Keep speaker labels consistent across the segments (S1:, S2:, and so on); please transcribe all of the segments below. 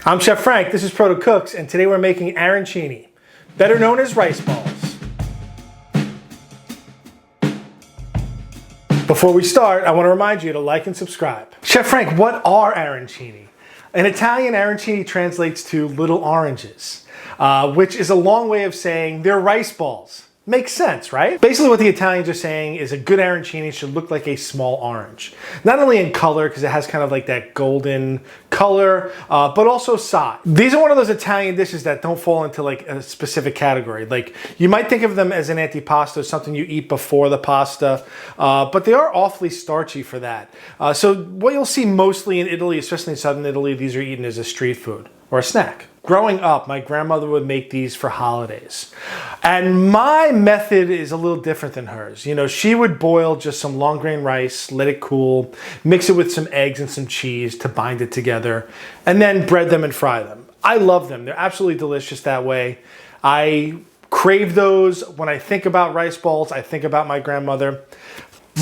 S1: I'm Chef Frank, this is Protocooks, and today we're making arancini, better known as rice balls. Before we start, I want to remind you to like and subscribe. Chef Frank, what are arancini? In Italian, arancini translates to little oranges, which is a long way of saying they're rice balls. Makes sense, right? Basically what the Italians are saying is a good arancini should look like a small orange. Not only in color, because it has kind of like that golden color, but also size. These are one of those Italian dishes that don't fall into like a specific category. Like you might think of them as an antipasto, something you eat before the pasta, but they are awfully starchy for that. So what you'll see mostly in Italy, especially in southern Italy, these are eaten as a street food or a snack. Growing up, my grandmother would make these for holidays. And my method is a little different than hers. You know, she would boil just some long grain rice, let it cool, mix it with some eggs and some cheese to bind it together, and then bread them and fry them. I love them. They're absolutely delicious that way. I crave those. When I think about rice balls, I think about my grandmother.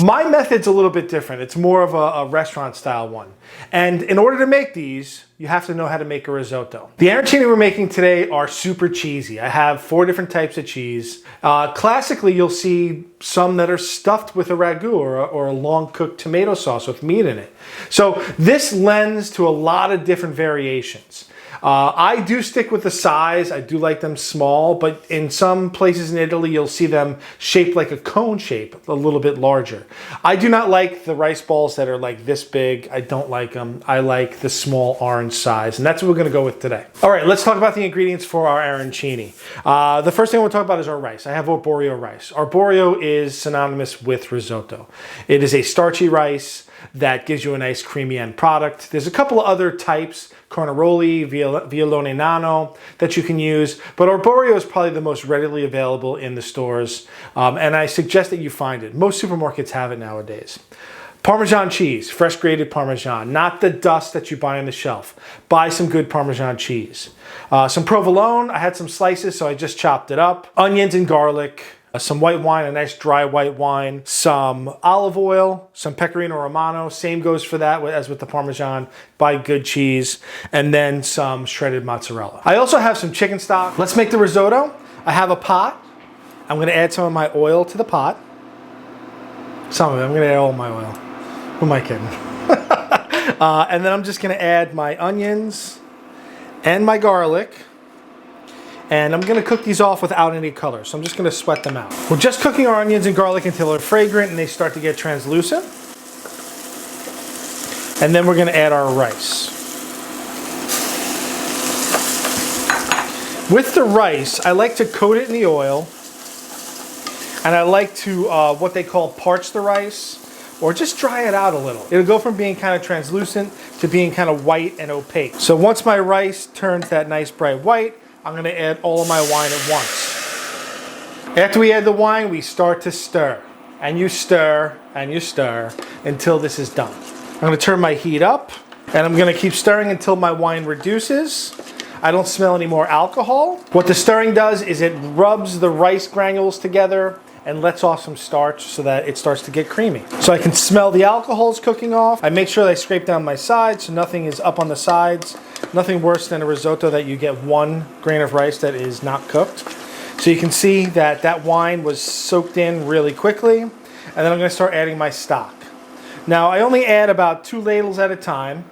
S1: My method's a little bit different. It's more of a restaurant style one. And in order to make these, you have to know how to make a risotto. The arancini we're making today are super cheesy. I have 4 different types of cheese. Classically, you'll see some that are stuffed with a ragu or a long cooked tomato sauce with meat in it. So this lends to a lot of different variations. I do stick with the size. I do like them small, but in some places in Italy, you'll see them shaped like a cone shape, a little bit larger. I do not like the rice balls that are like this big. I don't like them. I like the small orange size, and that's what we're gonna go with today. All right, let's talk about the ingredients for our arancini. The first thing we'll talk about is our rice. I have arborio rice. Arborio is synonymous with risotto. It is a starchy rice that gives you a nice creamy end product. There's a couple of other types, Cornaroli, Violone Nano, that you can use, but arborio is probably the most readily available in the stores, and I suggest that you find it. Most supermarkets have it nowadays. Parmesan cheese, fresh grated Parmesan, not the dust that you buy on the shelf. Buy some good Parmesan cheese. Some provolone, I had some slices, so I just chopped it up. Onions and garlic. Some white wine, a nice dry white wine, some olive oil, some Pecorino Romano, same goes for that as with the Parmesan, buy good cheese, and then some shredded mozzarella. I also have some chicken stock. Let's make the risotto. I have a pot. I'm gonna add some of my oil to the pot. Some of it, I'm gonna add all my oil. Who am I kidding? And then I'm just gonna add my onions and my garlic. And I'm gonna cook these off without any color, so I'm just gonna sweat them out. We're just cooking our onions and garlic until they're fragrant and they start to get translucent. And then we're gonna add our rice. With the rice, I like to coat it in the oil, and I like to, what they call parch the rice, or just dry it out a little. It'll go from being kind of translucent to being kind of white and opaque. So once my rice turns that nice bright white, I'm gonna add all of my wine at once. After we add the wine, we start to stir. And you stir, and you stir, until this is done. I'm gonna turn my heat up, and I'm gonna keep stirring until my wine reduces. I don't smell any more alcohol. What the stirring does is it rubs the rice granules together and lets off some starch so that it starts to get creamy. So I can smell the alcohols cooking off. I make sure that I scrape down my sides so nothing is up on the sides. Nothing worse than a risotto that you get one grain of rice that is not cooked. So you can see that that wine was soaked in really quickly. And then I'm gonna start adding my stock. Now I only add about 2 ladles at a time.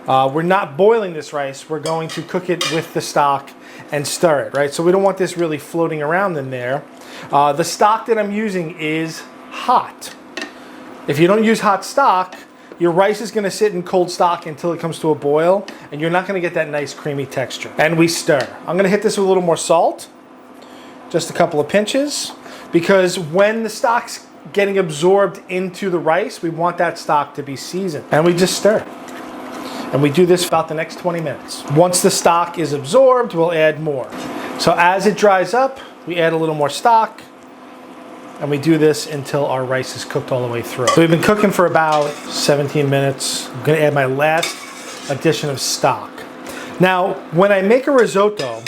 S1: We're not boiling this rice. We're going to cook it with the stock and stir it, right? So we don't want this really floating around in there. The stock that I'm using is hot. If you don't use hot stock, your rice is gonna sit in cold stock until it comes to a boil, and you're not gonna get that nice creamy texture. And we stir. I'm gonna hit this with a little more salt, just a couple of pinches, because when the stock's getting absorbed into the rice, we want that stock to be seasoned. And we just stir. And we do this for about the next 20 minutes. Once the stock is absorbed, we'll add more. So as it dries up, we add a little more stock, and we do this until our rice is cooked all the way through. So we've been cooking for about 17 minutes. I'm gonna add my last addition of stock. Now, when I make a risotto,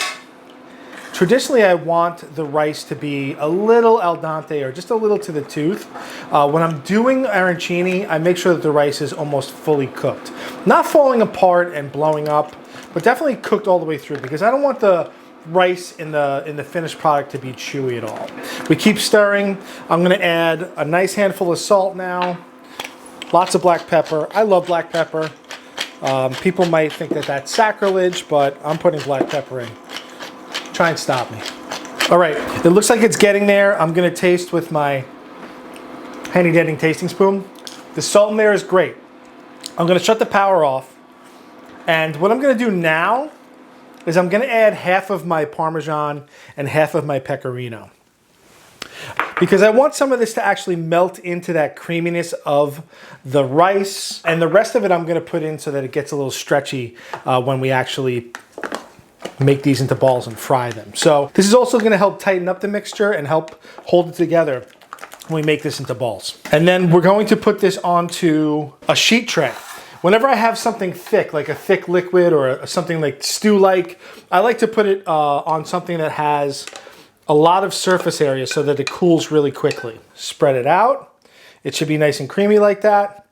S1: traditionally I want the rice to be a little al dente or just a little to the tooth. When I'm doing arancini, I make sure that the rice is almost fully cooked. Not falling apart and blowing up, but definitely cooked all the way through because I don't want the rice in the finished product to be chewy at all. We keep stirring. I'm gonna add a nice handful of salt now. Lots of black pepper. I love black pepper. People might think that that's sacrilege, but I'm putting black pepper in. Try and stop me. All right, it looks like it's getting there. I'm gonna taste with my handy dandy tasting spoon. The salt in there is great. I'm gonna shut the power off. And what I'm gonna do now is I'm gonna add half of my Parmesan and half of my Pecorino. Because I want some of this to actually melt into that creaminess of the rice. And the rest of it I'm gonna put in so that it gets a little stretchy when we actually make these into balls and fry them. So this is also gonna help tighten up the mixture and help hold it together when we make this into balls. And then we're going to put this onto a sheet tray. Whenever I have something thick, like a thick liquid or something like stew-like, I like to put it on something that has a lot of surface area so that it cools really quickly. Spread it out. It should be nice and creamy like that.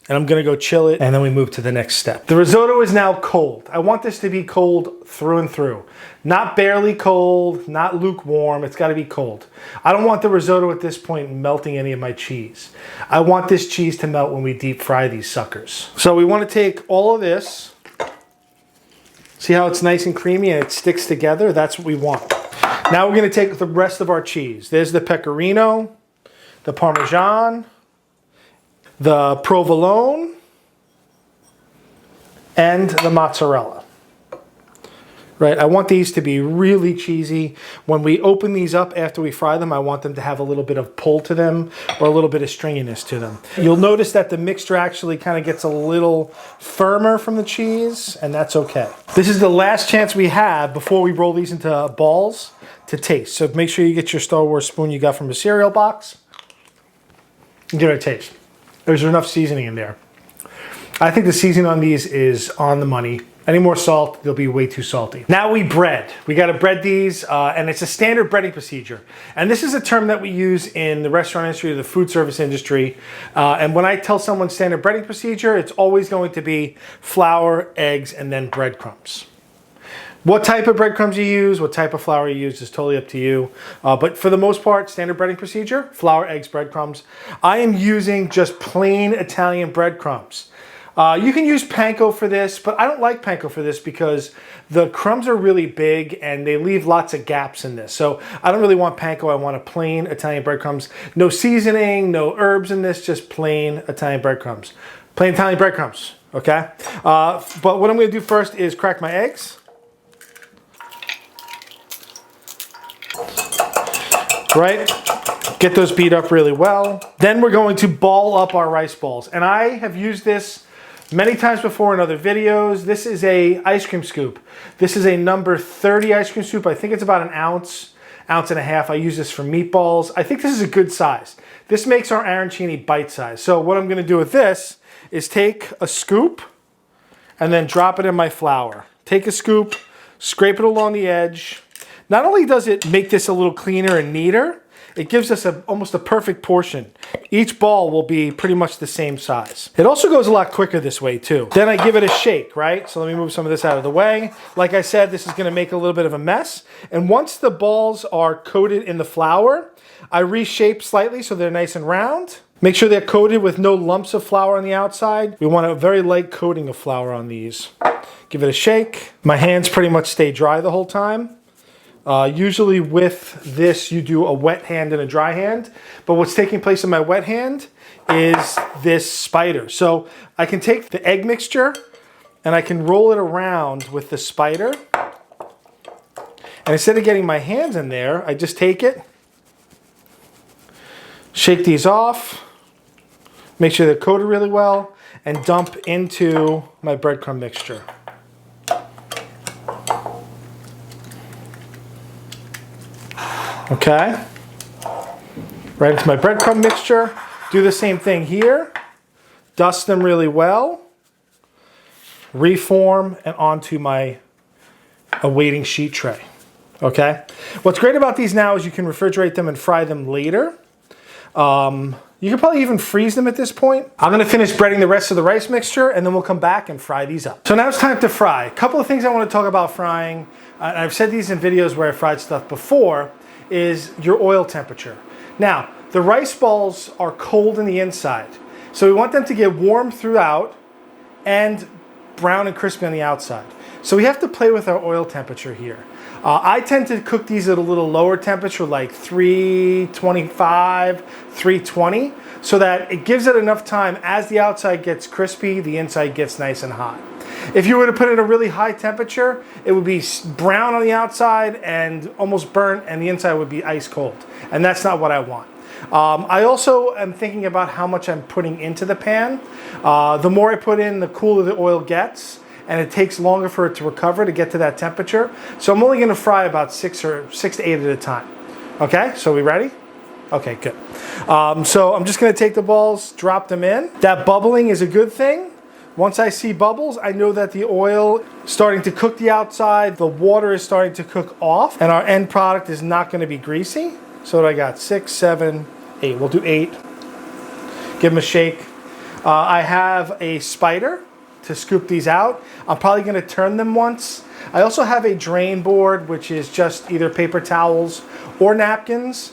S1: And I'm gonna go chill it, and then we move to the next step. The risotto is now cold. I want this to be cold through and through. Not barely cold, not lukewarm, it's gotta be cold. I don't want the risotto at this point melting any of my cheese. I want this cheese to melt when we deep fry these suckers. So we wanna take all of this, see how it's nice and creamy and it sticks together? That's what we want. Now we're gonna take the rest of our cheese. There's the Pecorino, the Parmesan, the provolone, and the mozzarella. Right, I want these to be really cheesy. When we open these up after we fry them, I want them to have a little bit of pull to them or a little bit of stringiness to them. You'll notice that the mixture actually kind of gets a little firmer from the cheese, and that's okay. This is the last chance we have before we roll these into balls to taste. So make sure you get your Star Wars spoon you got from a cereal box and give it a taste. There's enough seasoning in there. I think the seasoning on these is on the money. Any more salt, they'll be way too salty. Now we bread. We gotta bread these, and it's a standard breading procedure. And this is a term that we use in the restaurant industry, or the food service industry. And when I tell someone standard breading procedure, it's always going to be flour, eggs, and then breadcrumbs. What type of breadcrumbs you use, what type of flour you use is totally up to you. But for the most part, standard breading procedure, flour, eggs, breadcrumbs. I am using just plain Italian breadcrumbs. You can use panko for this, but I don't like panko for this because the crumbs are really big and they leave lots of gaps in this. So I don't really want panko, I want a plain Italian breadcrumbs. No seasoning, no herbs in this, just plain Italian breadcrumbs. Plain Italian breadcrumbs, okay? But what I'm gonna do first is crack my eggs. Right? Get those beat up really well. Then we're going to ball up our rice balls. And I have used this many times before in other videos. This is a ice cream scoop. This is a number 30 ice cream scoop. I think it's about an ounce, ounce and a half. I use this for meatballs. I think this is a good size. This makes our arancini bite size. So what I'm gonna do with this is take a scoop and then drop it in my flour. Take a scoop, scrape it along the edge. Not only does it make this a little cleaner and neater, it gives us almost a perfect portion. Each ball will be pretty much the same size. It also goes a lot quicker this way too. Then I give it a shake, right? So let me move some of this out of the way. Like I said, this is gonna make a little bit of a mess. And once the balls are coated in the flour, I reshape slightly so they're nice and round. Make sure they're coated with no lumps of flour on the outside. We want a very light coating of flour on these. Give it a shake. My hands pretty much stay dry the whole time. Usually with this, you do a wet hand and a dry hand. But what's taking place in my wet hand is this spider. So I can take the egg mixture and I can roll it around with the spider. And instead of getting my hands in there, I just take it, shake these off, make sure they're coated really well, and dump into my breadcrumb mixture. Okay, right into my breadcrumb mixture. Do the same thing here. Dust them really well. Reform and onto my awaiting sheet tray. Okay. What's great about these now is you can refrigerate them and fry them later. You can probably even freeze them at this point. I'm gonna finish breading the rest of the rice mixture and then we'll come back and fry these up. So now it's time to fry. A couple of things I wanna talk about frying, and I've said these in videos where I fried stuff before, is your oil temperature. Now, the rice balls are cold in the inside. So we want them to get warm throughout and brown and crispy on the outside. So we have to play with our oil temperature here. I tend to cook these at a little lower temperature, like 325, 320, so that it gives it enough time as the outside gets crispy, the inside gets nice and hot. If you were to put it at a really high temperature, it would be brown on the outside and almost burnt, and the inside would be ice cold. And that's not what I want. I also am thinking about how much I'm putting into the pan. The more I put in, the cooler the oil gets, and it takes longer for it to recover to get to that temperature. So I'm only gonna fry about six to eight at a time. Okay, so we ready? Okay, good. So I'm just gonna take the balls, drop them in. That bubbling is a good thing. Once I see bubbles, I know that the oil is starting to cook the outside, the water is starting to cook off, and our end product is not gonna be greasy. So I got 6, 7, 8. We'll do 8. Give them a shake. I have a spider to scoop these out. I'm probably gonna turn them once. I also have a drain board, which is just either paper towels or napkins,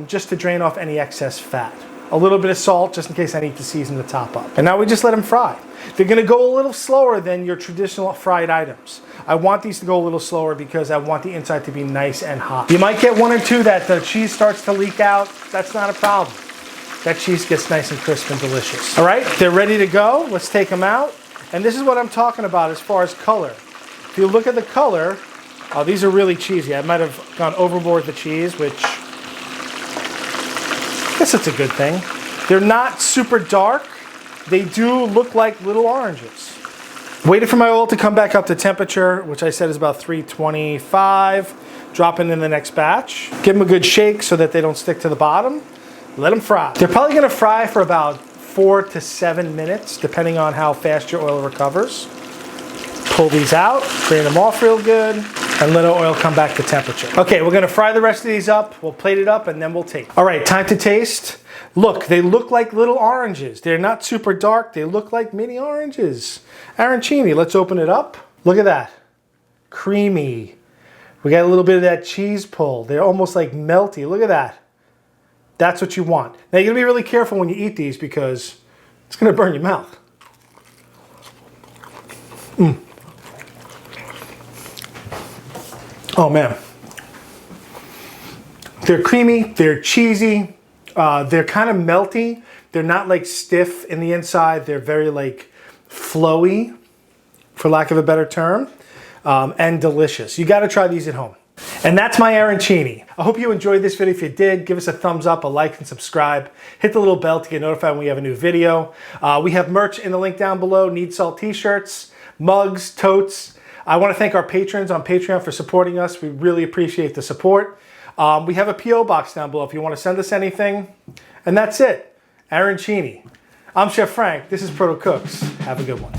S1: just to drain off any excess fat. A little bit of salt, just in case I need to season the top up. And now we just let them fry. They're gonna go a little slower than your traditional fried items. I want these to go a little slower because I want the inside to be nice and hot. You might get 1 or 2 that the cheese starts to leak out. That's not a problem. That cheese gets nice and crisp and delicious. All right, they're ready to go. Let's take them out. And this is what I'm talking about as far as color. If you look at the color, these are really cheesy. I might have gone overboard with the cheese, which I guess it's a good thing. They're not super dark. They do look like little oranges. Waited for my oil to come back up to temperature, which I said is about 325. Drop it in the next batch. Give them a good shake so that they don't stick to the bottom. Let them fry. They're probably gonna fry for about 4 to 7 minutes, depending on how fast your oil recovers. Pull these out, drain them off real good, and let our oil come back to temperature. Okay, we're gonna fry the rest of these up. We'll plate it up and then we'll taste. All right, time to taste. Look, they look like little oranges. They're not super dark. They look like mini oranges. Arancini, let's open it up. Look at that, creamy. We got a little bit of that cheese pull. They're almost like melty. Look at that. That's what you want. Now you're gonna be really careful when you eat these because it's gonna burn your mouth. Oh man. They're creamy, they're cheesy, they're kind of melty. They're not like stiff in the inside. They're very like flowy, for lack of a better term, and delicious. You gotta try these at home. And that's my arancini. I hope you enjoyed this video. If you did, give us a thumbs up, a like, and subscribe. Hit the little bell to get notified when we have a new video. We have merch in the link down below. Need Salt t-shirts, mugs, totes. I want to thank our patrons on Patreon for supporting us. We really appreciate the support. We have a P.O. box down below if you want to send us anything. And that's it. Arancini. I'm Chef Frank. This is Protocooks. Have a good one.